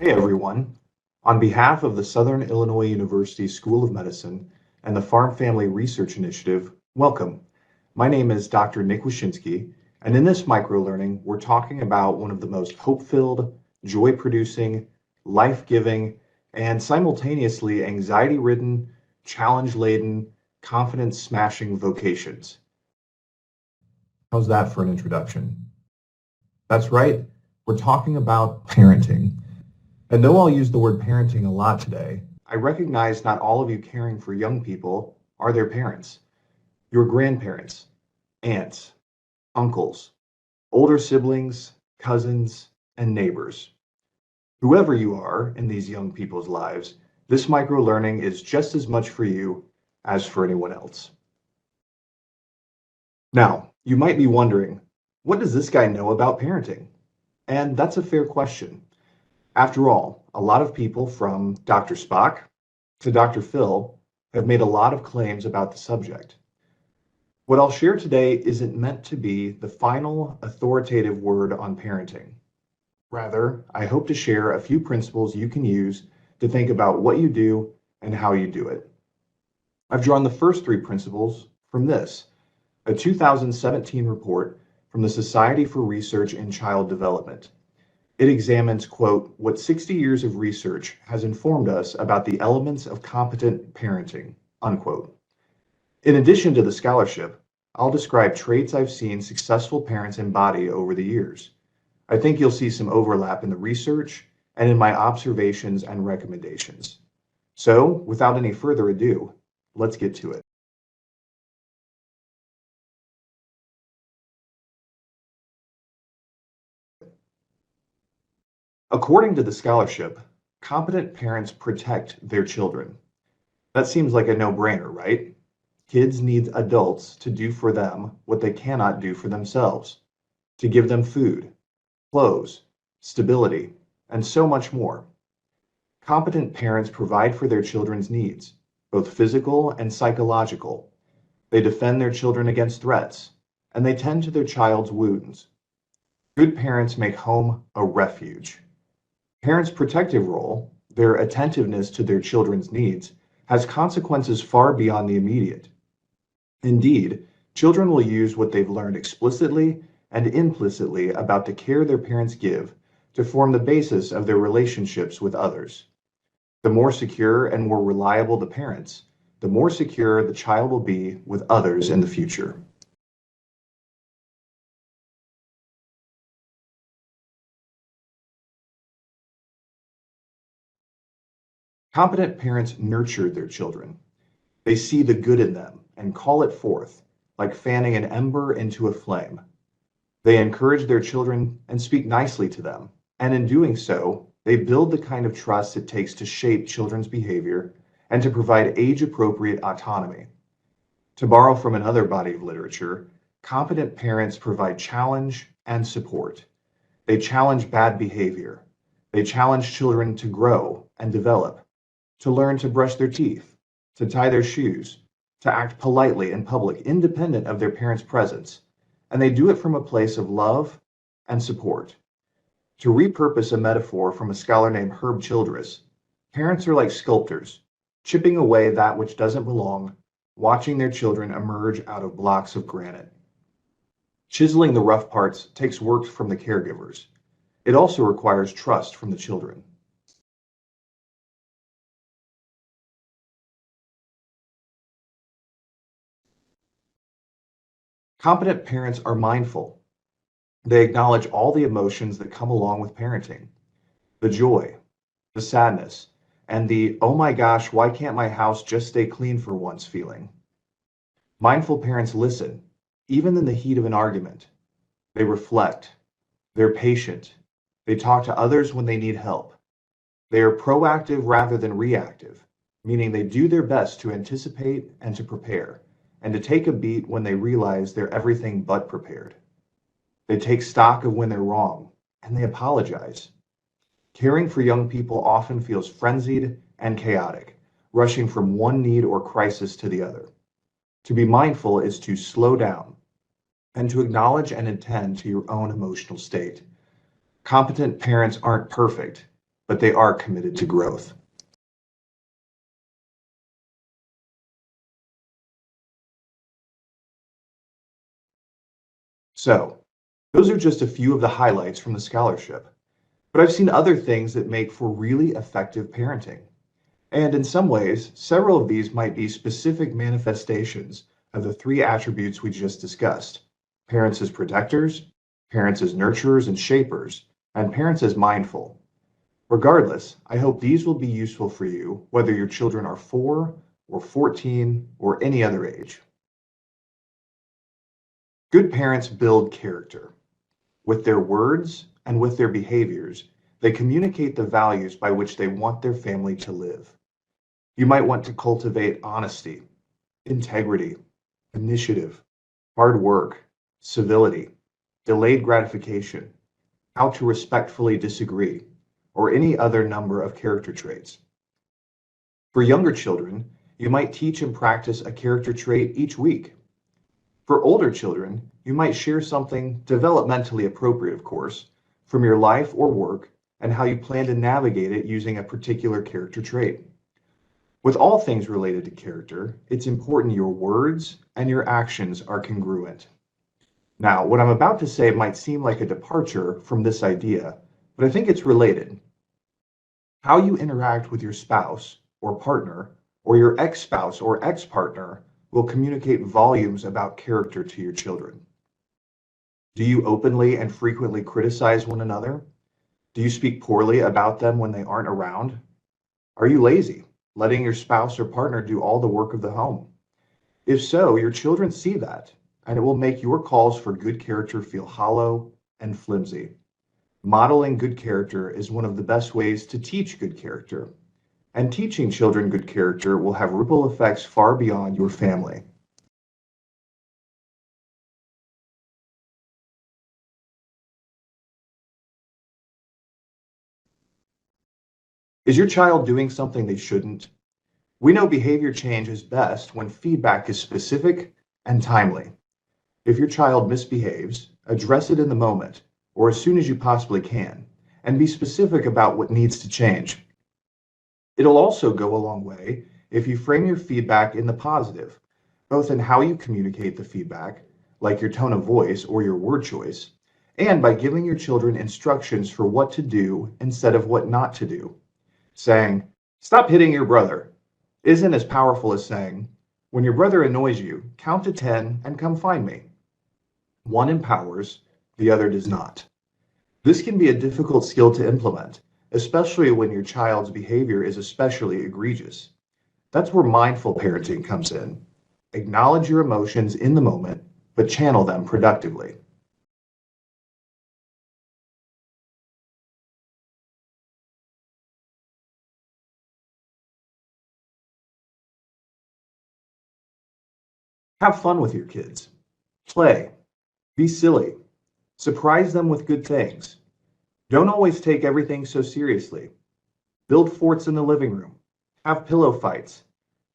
Hey everyone. On behalf of the Southern Illinois University School of Medicine and the Farm Family Research Initiative, welcome. My name is Dr. Nick Weshinskey, and in this microlearning, we're talking about one of the most hope-filled, joy-producing, life-giving, and simultaneously anxiety-ridden, challenge-laden, confidence-smashing vocations. How's that for an introduction? That's right. We're talking about parenting. And though I'll use the word parenting a lot today, I recognize not all of you caring for young people are their parents, your grandparents, aunts, uncles, older siblings, cousins, and neighbors. Whoever you are in these young people's lives, this micro-learning is just as much for you as for anyone else. Now, you might be wondering, what does this guy know about parenting? And that's a fair question. After all, a lot of people from Dr. Spock to Dr. Phil have made a lot of claims about the subject. What I'll share today isn't meant to be the final authoritative word on parenting. Rather, I hope to share a few principles you can use to think about what you do and how you do it. I've drawn the first three principles from this, a 2017 report from the Society for Research in Child Development. It examines, quote, what 60 years of research has informed us about the elements of competent parenting, unquote. In addition to the scholarship, I'll describe traits I've seen successful parents embody over the years. I think you'll see some overlap in the research and in my observations and recommendations. So, without any further ado, let's get to it. According to the scholarship, competent parents protect their children. That seems like a no-brainer, right? Kids need adults to do for them what they cannot do for themselves, to give them food, clothes, stability, and so much more. Competent parents provide for their children's needs, both physical and psychological. They defend their children against threats, and they tend to their child's wounds. Good parents make home a refuge. Parents' protective role, their attentiveness to their children's needs, has consequences far beyond the immediate. Indeed, children will use what they've learned explicitly and implicitly about the care their parents give to form the basis of their relationships with others. The more secure and more reliable the parents, the more secure the child will be with others in the future. Competent parents nurture their children. They see the good in them and call it forth, like fanning an ember into a flame. They encourage their children and speak nicely to them, and in doing so, they build the kind of trust it takes to shape children's behavior and to provide age-appropriate autonomy. To borrow from another body of literature, competent parents provide challenge and support. They challenge bad behavior. They challenge children to grow and develop, to learn to brush their teeth, to tie their shoes, to act politely in public, independent of their parents' presence. And they do it from a place of love and support. To repurpose a metaphor from a scholar named Herb Childress, parents are like sculptors, chipping away that which doesn't belong, watching their children emerge out of blocks of granite. Chiseling the rough parts takes work from the caregivers. It also requires trust from the children. Competent parents are mindful. They acknowledge all the emotions that come along with parenting, the joy, the sadness, and the, oh my gosh, why can't my house just stay clean for once feeling. Mindful parents listen, even in the heat of an argument. They reflect. They're patient. They talk to others when they need help. They are proactive rather than reactive, meaning they do their best to anticipate and to prepare, and to take a beat when they realize they're everything but prepared. They take stock of when they're wrong, and they apologize. Caring for young people often feels frenzied and chaotic, rushing from one need or crisis to the other. To be mindful is to slow down and to acknowledge and attend to your own emotional state. Competent parents aren't perfect, but they are committed to growth. So, those are just a few of the highlights from the scholarship, but I've seen other things that make for really effective parenting. And in some ways, several of these might be specific manifestations of the three attributes we just discussed: parents as protectors, parents as nurturers and shapers, and parents as mindful. Regardless, I hope these will be useful for you, whether your children are 4 or 14 or any other age. Good parents build character. With their words and with their behaviors, they communicate the values by which they want their family to live. You might want to cultivate honesty, integrity, initiative, hard work, civility, delayed gratification, how to respectfully disagree, or any other number of character traits. For younger children, you might teach and practice a character trait each week. For older children, you might share something developmentally appropriate, of course, from your life or work and how you plan to navigate it using a particular character trait. With all things related to character, it's important your words and your actions are congruent. Now, what I'm about to say might seem like a departure from this idea, but I think it's related. How you interact with your spouse or partner, or your ex-spouse or ex-partner, will communicate volumes about character to your children. Do you openly and frequently criticize one another? Do you speak poorly about them when they aren't around? Are you lazy, letting your spouse or partner do all the work of the home? If so, your children see that, and it will make your calls for good character feel hollow and flimsy. Modeling good character is one of the best ways to teach good character, and teaching children good character will have ripple effects far beyond your family. Is your child doing something they shouldn't? We know behavior change is best when feedback is specific and timely. If your child misbehaves, address it in the moment or as soon as you possibly can, and be specific about what needs to change. It'll also go a long way if you frame your feedback in the positive, both in how you communicate the feedback, like your tone of voice or your word choice, and by giving your children instructions for what to do instead of what not to do. Saying, "Stop hitting your brother," isn't as powerful as saying, "When your brother annoys you, count to 10 and come find me." One empowers, the other does not. This can be a difficult skill to implement, especially when your child's behavior is especially egregious. That's where mindful parenting comes in. Acknowledge your emotions in the moment, but channel them productively. Have fun with your kids. Play. Be silly. Surprise them with good things. Don't always take everything so seriously. Build forts in the living room. Have pillow fights.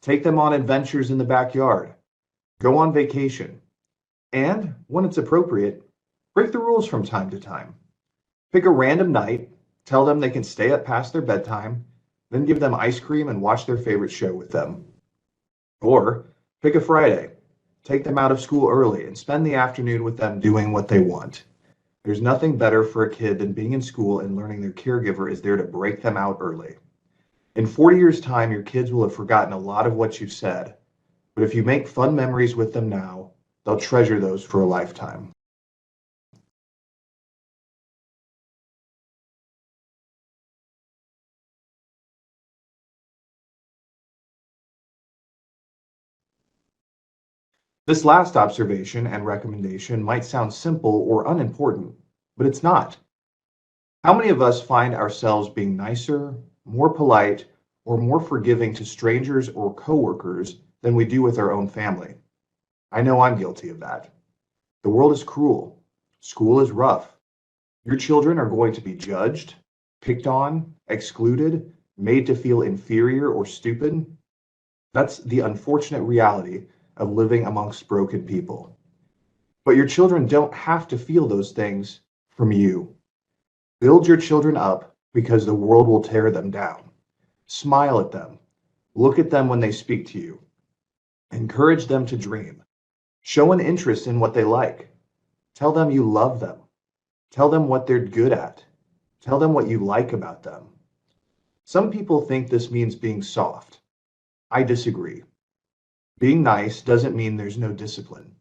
Take them on adventures in the backyard. Go on vacation. And, when it's appropriate, break the rules from time to time. Pick a random night, tell them they can stay up past their bedtime, then give them ice cream and watch their favorite show with them. Or pick a Friday, take them out of school early and spend the afternoon with them doing what they want. There's nothing better for a kid than being in school and learning their caregiver is there to break them out early. In 40 years' time, your kids will have forgotten a lot of what you've said, but if you make fun memories with them now, they'll treasure those for a lifetime. This last observation and recommendation might sound simple or unimportant, but it's not. How many of us find ourselves being nicer, more polite, or more forgiving to strangers or coworkers than we do with our own family? I know I'm guilty of that. The world is cruel. School is rough. Your children are going to be judged, picked on, excluded, made to feel inferior or stupid. That's the unfortunate reality of living amongst broken people. But your children don't have to feel those things from you. Build your children up because the world will tear them down. Smile at them. Look at them when they speak to you. Encourage them to dream. Show an interest in what they like. Tell them you love them. Tell them what they're good at. Tell them what you like about them. Some people think this means being soft. I disagree. Being nice doesn't mean there's no discipline.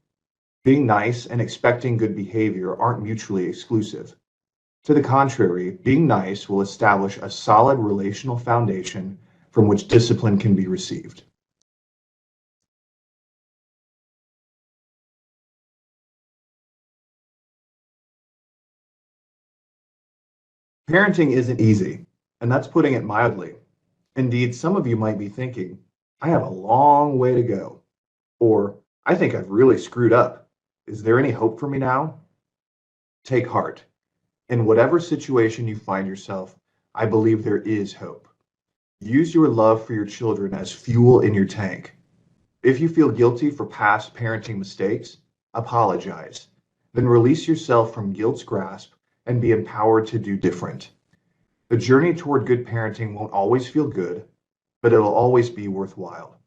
Being nice and expecting good behavior aren't mutually exclusive. To the contrary, being nice will establish a solid relational foundation from which discipline can be received. Parenting isn't easy, and that's putting it mildly. Indeed, some of you might be thinking, I have a long way to go, or I think I've really screwed up. Is there any hope for me now? Take heart. In whatever situation you find yourself, I believe there is hope. Use your love for your children as fuel in your tank. If you feel guilty for past parenting mistakes, apologize. Then release yourself from guilt's grasp and be empowered to do different. The journey toward good parenting won't always feel good, but it'll always be worthwhile.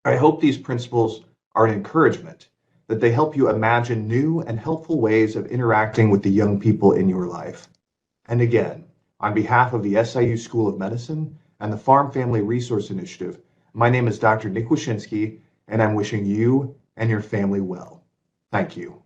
I hope these principles are an encouragement, that they help you imagine new and helpful ways of interacting with the young people in your life. And again, on behalf of the SIU School of Medicine and the Farm Family Resource Initiative, my name is Dr. Nick Weshinskey, and I'm wishing you and your family well. Thank you.